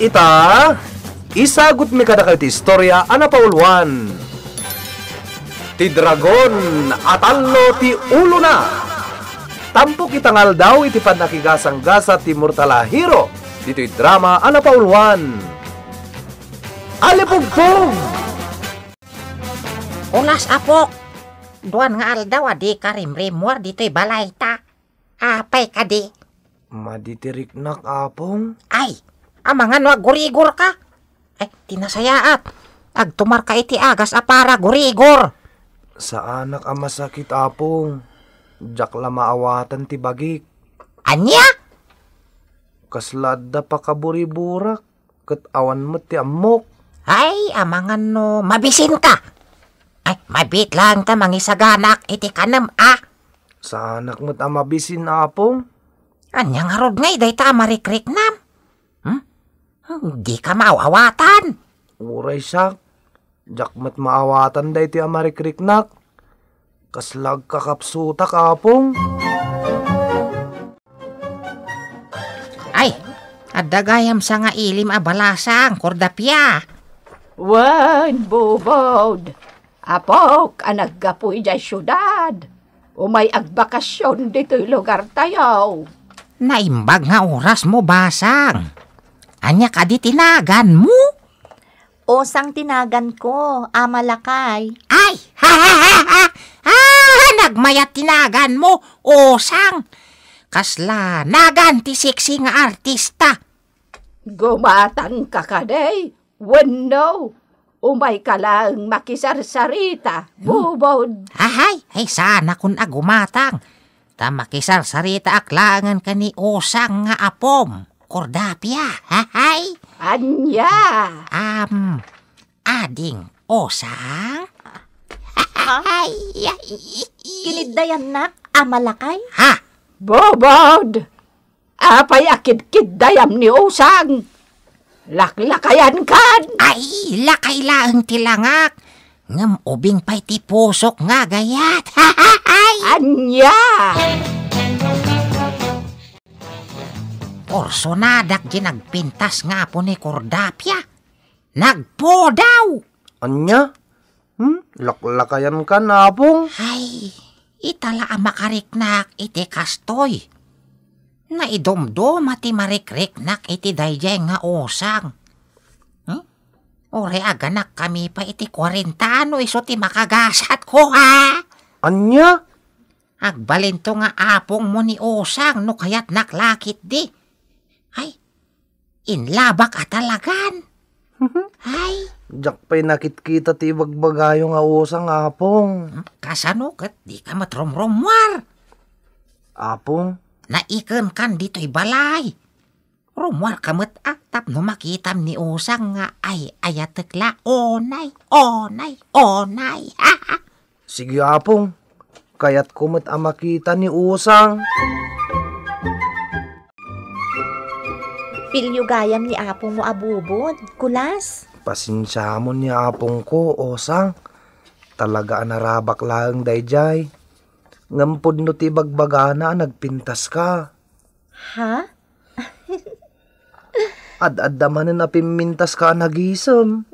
Ita, isagot mi kada kayo ti istorya ana pauluan. Ti dragon atallo ti ulo na. Tampok itangal daw iti panakigasang-gasa ti Mortalahiro. Dito'y drama ana pauluan. Alipugpog! Ulas apok. Duan nga aldaw adi karimrimwar dito'y balay ta. Apay ka di. Maditiriknak apong. Ay, amangan wag gurigor ka. Ay, tinasayaat. Agtumar ka iti agas apara gurigor. Sa anak ang masakit apong. Jak la maawatan ti bagik. Anya? Kaslada pa kaburi-burak. Kat awan mo ti amok. Ay, amangan no, mabisin ka. Ay, mabit lang ta mangisaganak iti kanam Sa anak mo't amabisin apong. Anya nga rod ngay, day ta marikrik nam. Di ka maawatan. Uray siya. Jak mo't maawatan day ti amarikriknak. Kaslag kakapsutak apong. Ay, adagayam sa nga ilim abalasang, kordapya. Wan, bubod. Apok, anaggapoy dyan syudad. Umay agbakasyon dito'y lugar tayo. Naimbag nga oras mo, basang. Anya ka di tinagan mo? Osang tinagan ko, amalakay. Ay, nagmayat tinagan mo, osang. Kasla, nagan ti siksi nga artista. Gumatang ka kaday. Wano, umay ka lang makisarsarita, bubod. Ay, sana kun agumatang. Ta makisarsarita aklangan ka ni osang nga apom. Kordapya, hay. Anya? Ading osang? Ay, Kiniddayan nak, amalakay. ha? Bubod! Apay akid-kid dayam ni usang. Laklakayan kan. Ay, lakay lang tilangak. Ngam ubing pa'y ti pusok nga gayat. Anya? Porsonadak di nagpintas nga po ni Kordapya. Nagpo daw. Anya? Laklakayan ka na apong. Ay, itala ang makariknak iti kastoy. Naidomdom ati marikriknak iti dayjay nga osang. Ore aganak kami pa iti 40 ano iso ti makagasat ko ha. Anya? Agbalinto nga apong mo ni osang no kayat naklakit di. Ay, inlabak atalagan. Ay, Jak pa'y nakitkita ti bagbagayo nga usang apong. kasano kat di ka matromromwar. Apong? Naiken kan dito'y balay. Rumwar kamet tap no makitam ni usang nga ay ayatekla onay. Sige apong. Kayat kumot ang makita ni usang. Pilyo gayam ni apong mo abubod, kulas. Pasensya mo ni apong ko, osang. Talaga anarabak lang dayjay. Ngampod no ti bagbagana nagpintas ka. Ha? Ad-adamanin na pimintas ka nagisam.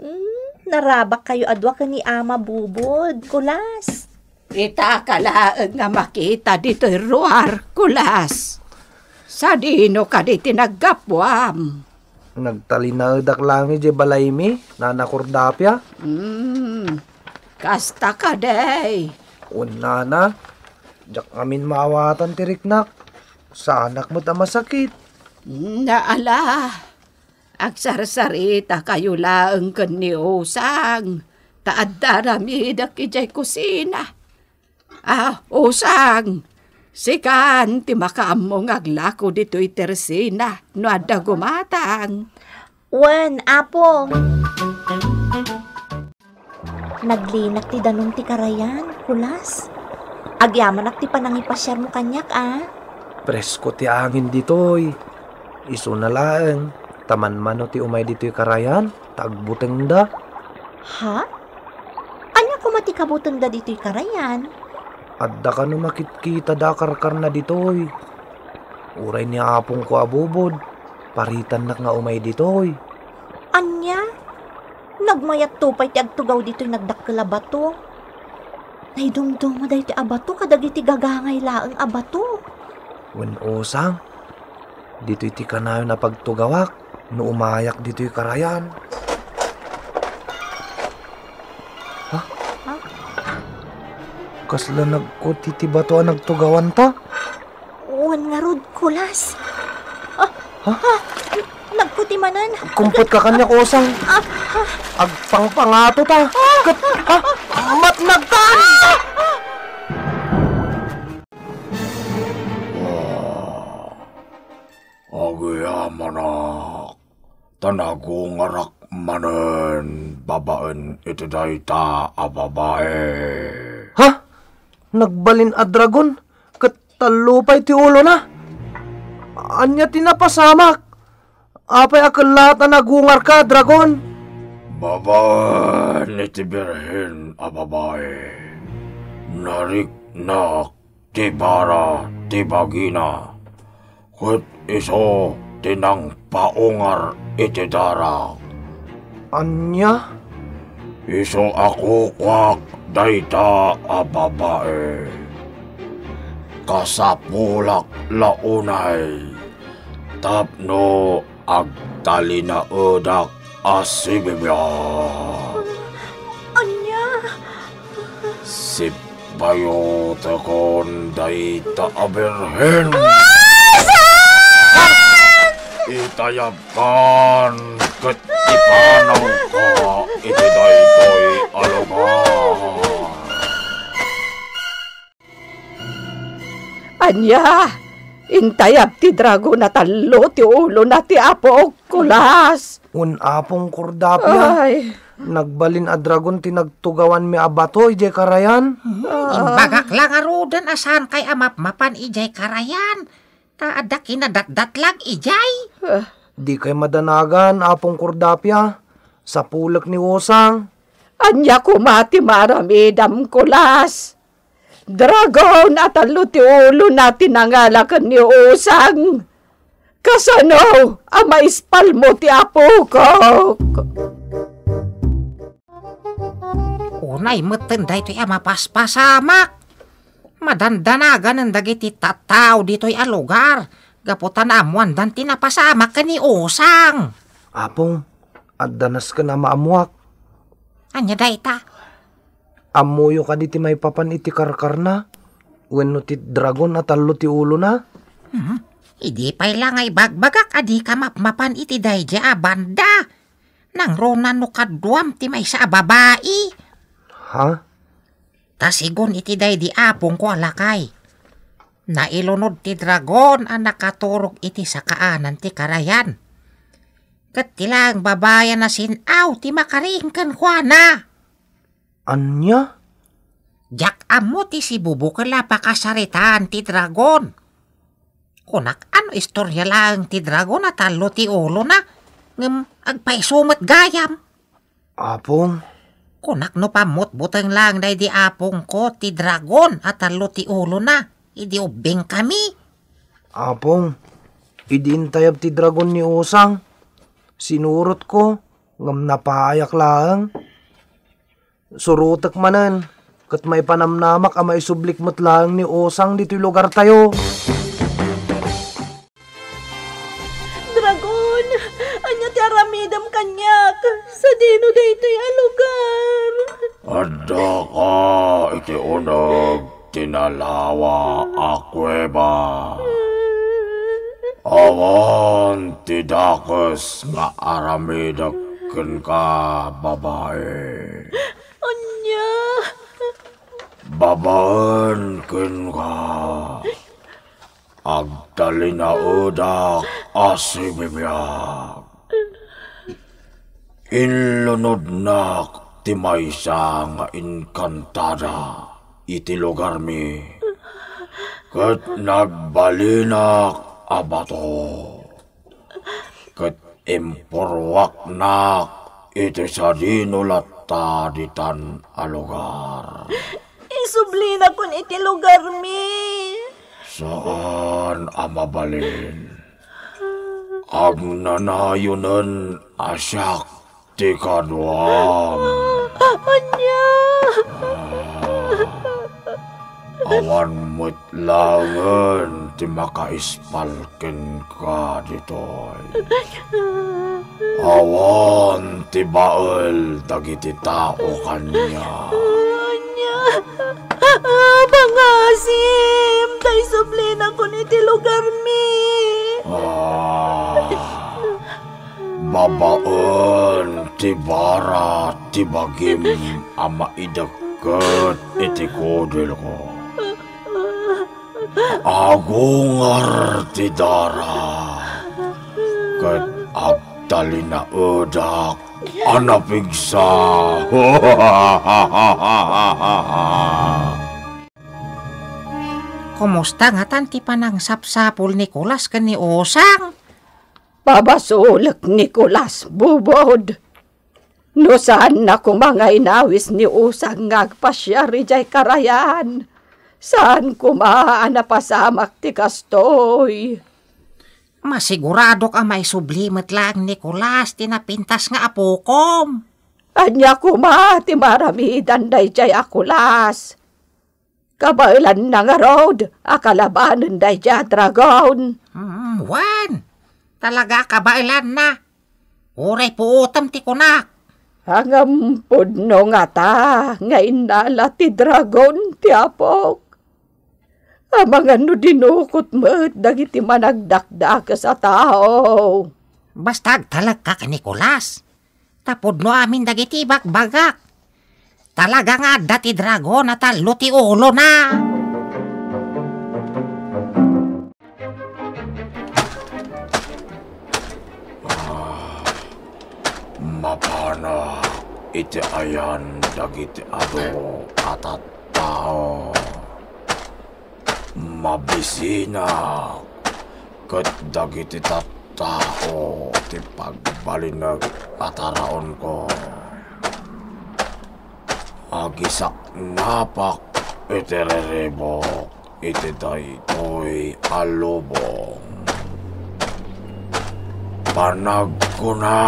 Narabak kayo adwa ka ni ama bubod, kulas. Ita kalaan nga makita dito'y ruar, kulas. Sa dino ka di tinaggapwam. Nagtalinadak lang di balay mi, nanakordapya. Kasta ka day. Una na, jak amin maawatan tiriknak. Sa anak mo ta masakit. Naala, agsarsarita kayo lang kan ni usang. Taaddaramida kijay kusina. Usang, sikan ti makaamong aglako dito'y tersina no adda gumatang. Wen, apong. Naglinak ti danong ti karayan, kulas. Agyaman ti panangipasyar mo kanyak, Presko ti angin ditoy. Iso na lang. Taman mano ti umay ditoy karayan. Tagbuteng da. Ha? Anya ko matikabutan da dito'y karayan? Adda ka no makitkita da karkar na ditoy. Uray ni apong ko abubod. Paritan nak nga umay ditoy. Anya? Nagmayat tupay ti agtugaw dito'y nagdakkala bato. Ay dumdum mo dahi ti abato kadagiti gagangay laeng abato. Wen Osang, dito'y ti kanayo na pagtugawak, no umayak dito'y karayan. Ha? Kasla nagkuti ti bato ang nagtugawan ta? Uwan nga rod, kulas. Nagkuti manan. Kumpot ka kanya, Osang. Agpangpangato ta. Kat, matnag ka! Agayaman tanago ngarak manen babaen iti dayta a babae. Ha? Nagbalin a dragon? Kat talupay ti ulo na? Anya tinapasamak? Apay akalat na nagungar ka, dragon? Babaen iti birhen a babae. Nariknak ti para ti bagina. Ket iso tinang paungar iti darak. Anya? Iso ako kwak dayta a babae. Kasapulak launay. Tapno agtalina udak asibibya. Anya? Sipayo tekon dayta a birhen. Itayabkan ket ipanaw ka iti daytoy a lugar. Anya, intayab ti dragon na talo ti ulo na ti apo kulas. Apong kordapya. Ay, Nagbalin a dragon tinagtugawan mi abato ijay karayan. Imbagak lang arudan asan kay amap-mapan ijay karayan. Taada kinadatdat lang ijay. Di kay madanagan, apong kordapya. Sa pulak ni Osang. anya kumati maramidam kulas. Dragon at talo ti ulo na tinangalakan ni Usang. Kasano, ama ispal mo ti apo ko. Unay metenday to'y mapaspasamak. Madandanagan ang dagiti tataw dito'y alugar. Gaputan amuan dan tinapasamak ka ni Usang. Apong, addanas ka na maamuak. Anya dayta? Amuyo ka di ti may papan iti karkar na. Wenno ti dragon at talo ti ulo na. Idi pa'y lang ay bagbagak adi ka mapmapan iti dayja banda. Nang ronan no kadwam ti may sa babae. Ha? Tasigon iti day di apong ko alakay. Nailunod ti dragon ang nakaturog iti sa kaanan ti karayan. Kat tilang babayan na sinaw ti makaringkan kwa na. Anya? Jak amo ti si Bubu kala pakasaritaan ti dragon. Kunak ano istorya lang ti dragon at talo ti ulo na. Ngem agpaisumat gayam. Apong, Kunak no pamot butang lang day di apong ko ti dragon at talo ti ulo na. Idi ubing kami. apong, idintayab ti dragon ni Usang. Sinurot ko, ngam napayak lang. Surutak manan, kat may panamnamak ang maisublik mo't lang ni Usang dito'y lugar tayo. Dragon, anya ti aramidam kanyak. Sa dino daytoy a lugar. Adda ka iti unag tinalawa a kuweba. Awan ti dakes nga aramidaken ka babae. Anya? Babaen ken ka. Agtalina udak asibibiyag. Inlunod nak ti maysa nga inkantada iti lugar mi. Ket nagbalinak abato. Ket impurwak nak iti sa dinulatta ditan a lugar. Isublina kun iti lugar mi. Saan amabalin? ang nanayunan asyak ti kaduam. Anya! Awan mo't langan ti makaispalken ka ditoy. Awan ti bael dagiti tao kanya. Anya! Pangasim! Day sublin ako niti lugar mi! Babaen ti bara ti bagim ama ideket iti kodel ko. Agungar ti dara ket agtali na edak anapigsa. Kumusta nga tan ti panang sapsapul Nicolas ken ni Usang? Babasulak Nicolas, bubod. No saan na kung mga inawis ni Usang ngagpasya rijay karayan. Saan kumaan na pasamak ti kastoy? Masigurado ka may sublimet lang Nicolas tinapintas nga apukom. Anya kuma ti maramidan day jay akulas. Kabailan na nga road, akalabanan day jay dragon. Wan, talaga kabailan na. Uray puutam ti kunak. Hangam pudno nga ta, nga inala ti dragon ti apok. Amang ano dinukot mo, dagiti managdakdak sa tao. Bastag talag ka Nicolas. Tapod no amin dagiti bakbagak. Talaga nga dati dragon at talo ti ulo na. Mapana iti ayan dagiti ado atat tao. Mabisina ket dagiti tattao ti pagbalinag ataraon ko. Agisak napak iti rerebok iti daytoy alubong. Panagkunak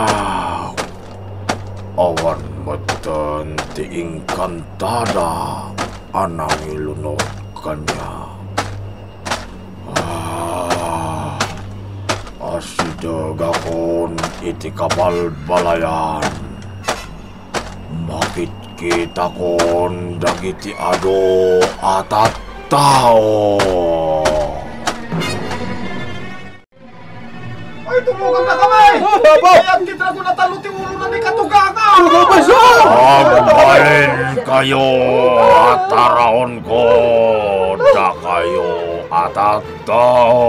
awan matan ti engkantada anang ilunod kanya. Asidag akon iti kabalbalayan. Makit-kita kon dagiti ado atat tao. Ay, tumugan na kami! Ayan, tidrago na talo ti ulo na ni Katugaga! Agbain kayo at taraon ko da kayo atat tao.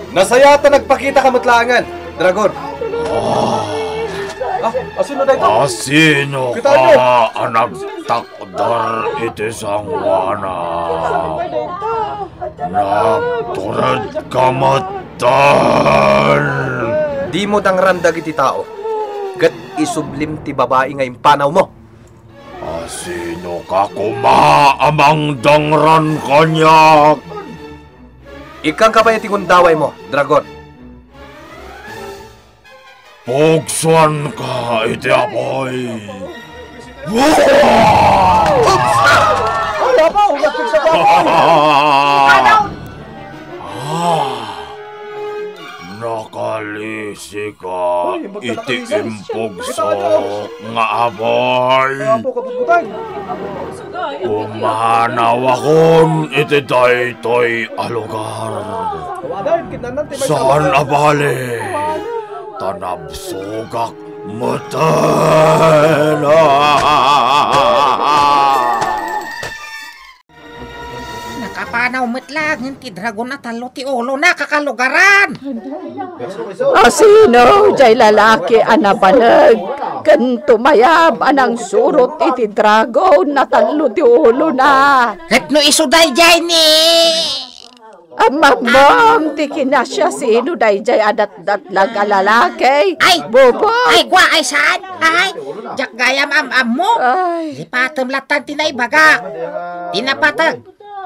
Nasayata nagpakita ka matlangan, Dragon. Asino na ito? Asino Kita ka nyo. anagtakdar iti sangwana? Nagturad kamatan. Di mo dangrandag iti tao. Gat isublim ti babae nga impanaw mo. Asino ka kumaamang dangran kanyak? Ikang kapay ti kundaway mo, Dragon. Pugsuan ka iti apoy. Wala pa, ulat sa Nakalisi ka iti impugsok nga apoy. Umanaw akon iti daytoy alugar. Saan abali? Tanabsugak matan. Nakapanaw metlag ti dragon at talo ti ulo na kakalugaran. Asino jay lalaki anabanag. Kan tumayab anang surot iti dragon na talo ti ulo na. Ket no isuday jay ni. Amamam ti kinasya sino dayjay adat-datlag a lalaki. Ay, bobo. Ay, gwa, ay saan? Ay, jak gayam am mo. Ay, Lipatom latan tinay baga. Tinapatag.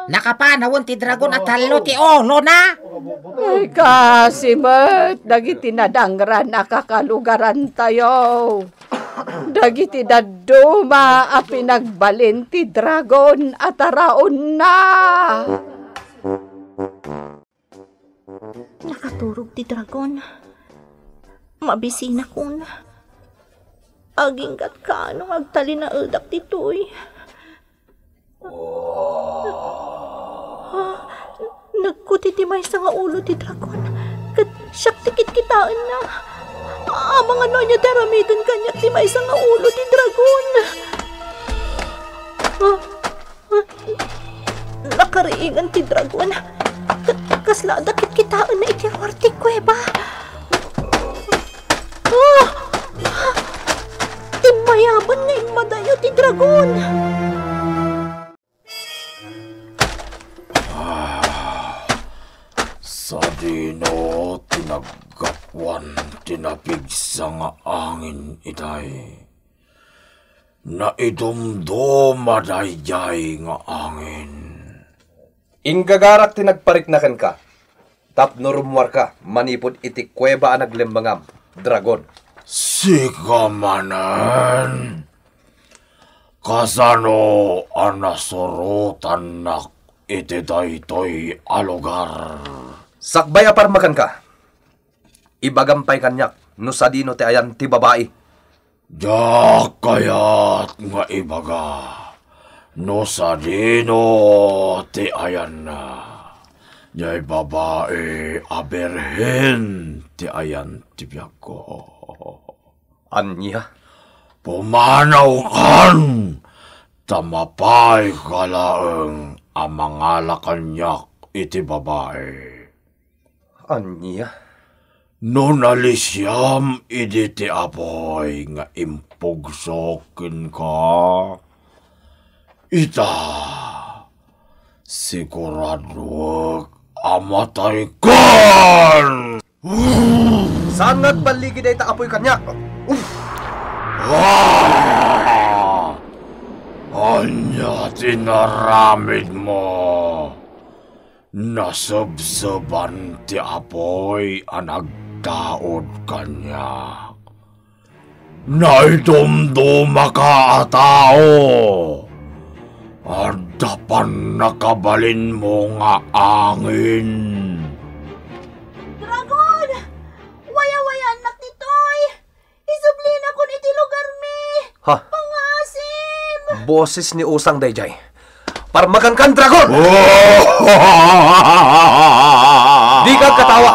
Nakapanawon ti dragon at talo ti ulo na. Ay, kasimot, dagiti nadangran nakakalugaran tayo. Dagiti daduma a pinagbalin ti dragon at araon na. Nakaturog ti dragon. Mabisina kun. Aging kat kaano agtali na uldak titoy. Nagkuti ti may nga ulo ti dragon. Kat siyak tikit kitaan na. Mga ano niya daramigan kanya ti may nga ulo ti dragon. Nakariingan ti dragon. Kasla dakit kitaan na iti horti kuweba. Imayaban nga imadayo ti dragon. Sa dino tinagapwan tinapigsa nga angin itay. Naidumduma dayjay nga angin. Inggagarak tinagpariknakan ka. Tapno rumwar ka, manipod iti kuweba ang naglembangam, dragon. Sika manan. Kasano anasurutan nak iti daytoy alugar. Sakbay aparmakan ka. Ibagampay kanyak, no sa dino ti ayan ti babae. Dak kayat nga ibaga. No sa dino ti ayan na. Jay babae aberhen ti ayan ti biyak ko. Anya? Pumanaw kan. Tamapay kalaeng amangala kanyak iti babae. Anya? No nalisyam idi ti apoy nga impugsokin ka. Ita, sigurado amatay kan! Saan nagbaligid ay taapoy kanyak? Anya tinaramid mo. Nasabsaban ti apoy anagdaod kanya. Naidumduma ka atao. Adapan nakabalin mo nga angin. Dragon! Waya-waya anak titoy! Isublin ako niti lugar mi! Ha? Pangasim! Boses ni Usang Dayjay. Parmakan kan, dragon! Di ka katawa!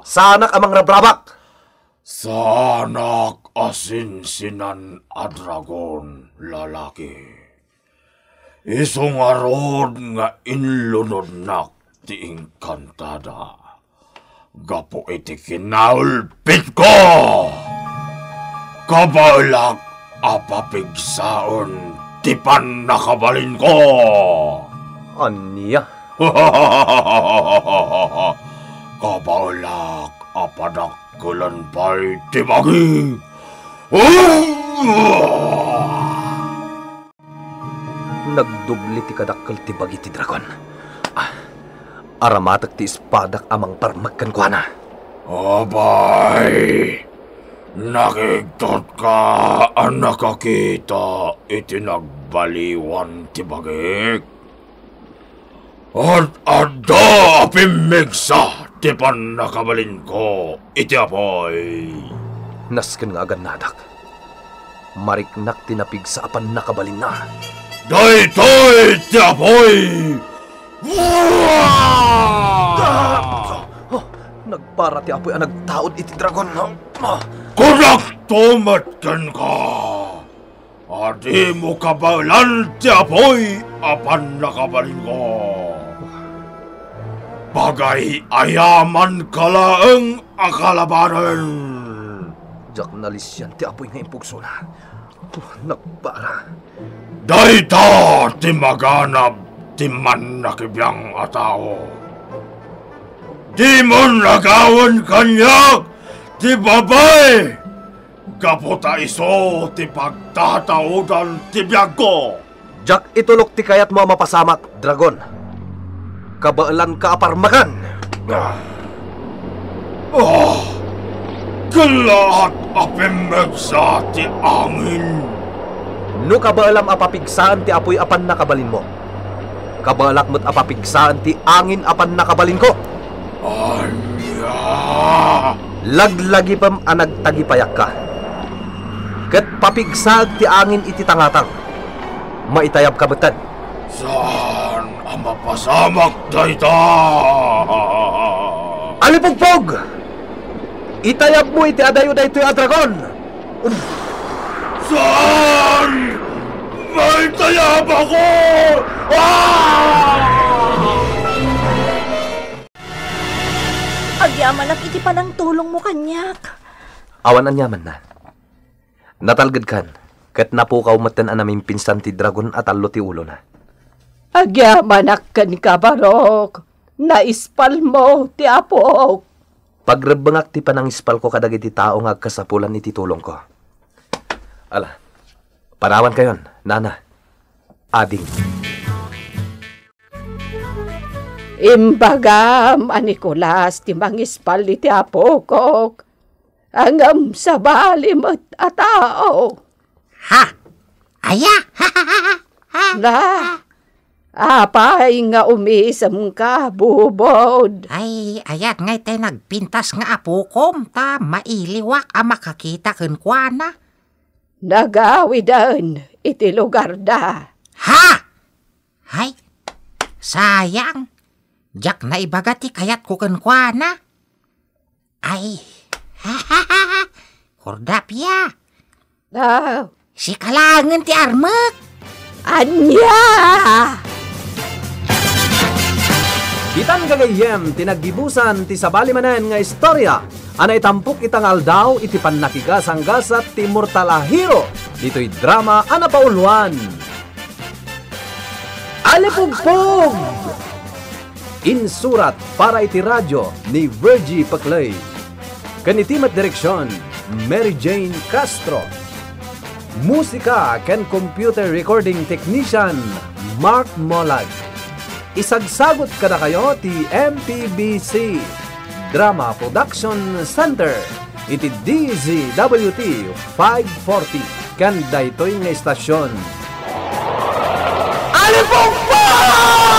Sanak amang rabrabak! Sanak asinsinan a dragon lalaki. Isungarod nga inlunod nak ti engkantada. Gapo iti kinaulpit ko! Kabalak apapigsaon ti pan nakabalin ko! Anya? Kabalak apadakkulan pa'y ti bagi! Nagdubli ti kadakkel ti bagi ti dragon. Aramatak ti espadak amang parmagkan ko na. Abay! Nakiktot ka ang nakakita iti nagbaliwan ti bagik. At adda pimigsa ti pan nakabalin ko iti apoy. Nasken nga agad nadak. Mariknak tinapig sa apan nakabalin na. Daytoy ti apoy! Nagpara ti apoy ang nagtaod iti dragon. Kurak tumatkan ka! Adi mo kabalan ti apoy apan nakabalin ko. Bagay ayaman kalaeng akalabanan. Jak nalisyan ti apoy nga impugso na. Nagpara. Dayta ti maganap ti man nakibiyang atao. Di mo nagawan kanyak ti babay. Kaputa iso ti pagtataudan ti biyag ko. Jak itulok ti kayat mo mapasamak, dragon. kabaalan ka aparmakan. Kalahat apemeg sa ti angin. No kabaalam apapigsaan ti apoy apan nakabalin mo. Kabalak mo't apapigsaan ti angin apan nakabalin ko. Anya. Laglagi pam anagtagipayak ka. Ket papigsag ti angin iti tangatang. Maitayab ka betan. Saan ang mapasamak dayta? Alipugpog! Itayab mo iti adayo da ito'y dragon! Saan? May tayab ako! Agyaman iti panang tulong mo kanyak. Awan ang yaman na. Natalgad kan, ket napukaw matan anaming pinsan ti dragon at allo ti ulo na. Agyamanak kan kabarok. Naispal mo ti apok. Pagrebengak ti panangispal ko kadag iti tao nga kasapulan iti tulong ko. Ala, parawan kayon, nana. Ading. Imbagam, Nicolas, ti mangispal iti apokok. Angam sa balimot a tao. Ha? Aya? Na, apay nga umisam ka, bubod. Ay, ayat ngay tayo nagpintas nga apukom, ta mailiwak ang makakita kenkwana. Nagawidan, iti lugar da. Ha? Hay, sayang. Jak na ibagati kayat ko kenkwana. Ay, kordapya. Na, Si kalangan ti armek. anya! Kitan kagayem, tinaggibusan ti sabali manen nga istorya. Anay tampok itangal daw iti pannakigasanggasat ti mortal a hero. Dito'y drama anapauluan. Alipugpog! Insurat para iti radyo ni Virgie Paclay. Kanitimat direksyon, Mary Jane Castro. Musika ken computer recording technician, Mark Molag. Isagsagot kada kayo ti MPBC Drama Production Center iti DZWT 540 kan daytoy nga istasyon. Alipugpog!